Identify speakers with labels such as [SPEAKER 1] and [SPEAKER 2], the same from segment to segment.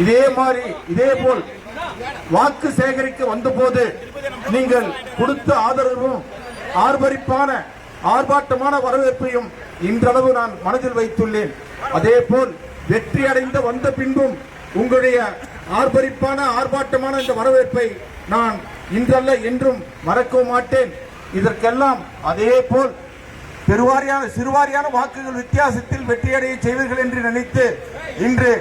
[SPEAKER 1] இதே போல் வாக்கு சேகரிக்க வந்தபோது நீங்கள் கொடுத்த ஆதரவும் ஆர்ப்பாட்டமான வரவேற்பையும் இன்றளவு நான் மனதில் வைத்துள்ளேன். அதே போல் வெற்றி அடைந்த வந்த பின்பும் உங்களுடைய ஆர்ப்பாட்டமான இந்த வரவேற்பை நான் இன்றல்ல என்றும் மறக்கவும் மாட்டேன். இதற்கெல்லாம் அதே போல் சிறுவாரியான வாக்குகள் வித்தியாசத்தில் வெற்றியடைய செய்வீர்கள் என்று நினைத்து இன்று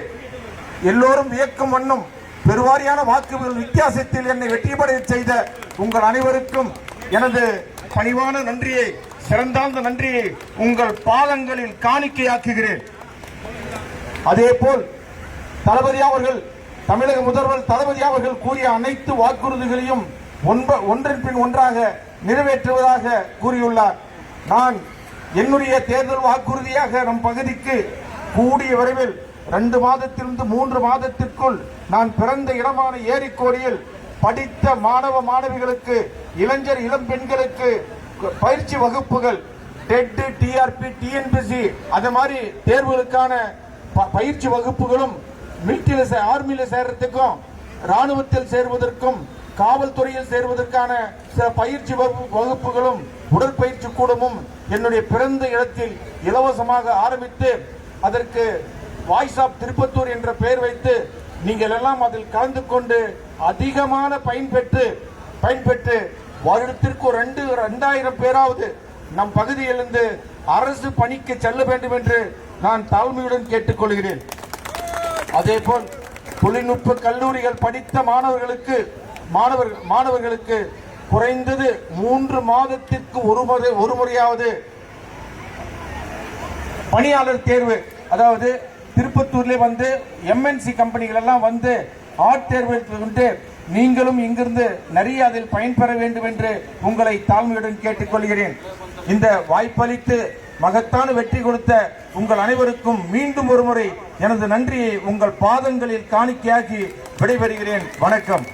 [SPEAKER 1] எல்லோரும் வியக்கும் வண்ணம் பெருவாரியான வாக்குகள் வித்தியாசத்தில் என்னை வெற்றி பெற செய்த உங்கள் அனைவருக்கும் எனது பணிவான நன்றியை, சிறந்தாழ்ந்த நன்றியை உங்கள் பாதங்களில் காணிக்கையாக்குகிறேன். அதே போல் தளபதி அவர்கள், தமிழக முதல்வர் தளபதி அவர்கள் கூறிய அனைத்து வாக்குறுதிகளையும் ஒன்றின் பின் ஒன்றாக நிறைவேற்றுவதாக கூறியுள்ளார். நான் என்னுடைய தேர்தல் வாக்குறுதியாக நம் பகுதிக்கு கூடிய விரைவில் 2 மாதத்திலிருந்து 3 மாதத்திற்குள் நான் பிறந்த இடமான ஏரிக்கோடியில் படித்த மாணவ மாணவிகளுக்கு, இளைஞர் இளம் பெண்களுக்கு பயிற்சி வகுப்புகள், டெட், டிஆர்பி, டிஎன்பிசி அது மாதிரி தேர்வுகளுக்கான பயிற்சி வகுப்புகளும், ஆர்மியில சேர்றதுக்கும், ராணுவத்தில் சேர்வதற்கும், காவல்துறையில் சேர்வதற்கான சில பயிற்சி வகுப்புகளும், உடற்பயிற்சி கூடமும் என்னுடைய பிறந்த இடத்தில் இலவசமாக ஆரம்பித்து அதற்கு வாய்ஸ் ஆப் திருப்பத்தூர் என்ற பெயர் வைத்து நீங்கள் எல்லாம் அதில் கலந்து கொண்டு அதிகமான பயன்பெற்று வருடத்திற்கு 2000 பேராவது நம் பகுதியிலிருந்து அரசு பணிக்கு செல்ல வேண்டும் என்று நான் தாழ்மையுடன் கேட்டுக்கொள்கிறேன். அதே போல் தொழில்நுட்ப கல்லூரிகள் படித்த மாணவர்களுக்கு குறைந்தது 3 மாதத்திற்கு ஒரு முறையாவது பணியாளர் தேர்வு, அதாவது திருப்பத்தூர்ல வந்து எம்என்சி கம்பெனிகள் எல்லாம் வந்து தேர்வு கொண்டு நீங்களும் இங்கிருந்து நிறைய அதில் பயன்பெற வேண்டும் என்று உங்களை தாழ்மையுடன் கேட்டுக்கொள்கிறேன். இந்த வாய்ப்பளித்து மகத்தான வெற்றி கொடுத்த உங்கள் அனைவருக்கும் மீண்டும் ஒருமுறை எனது நன்றியை உங்கள் பாதங்களில் காணிக்கையாகி விடைபெறுகிறேன். வணக்கம்.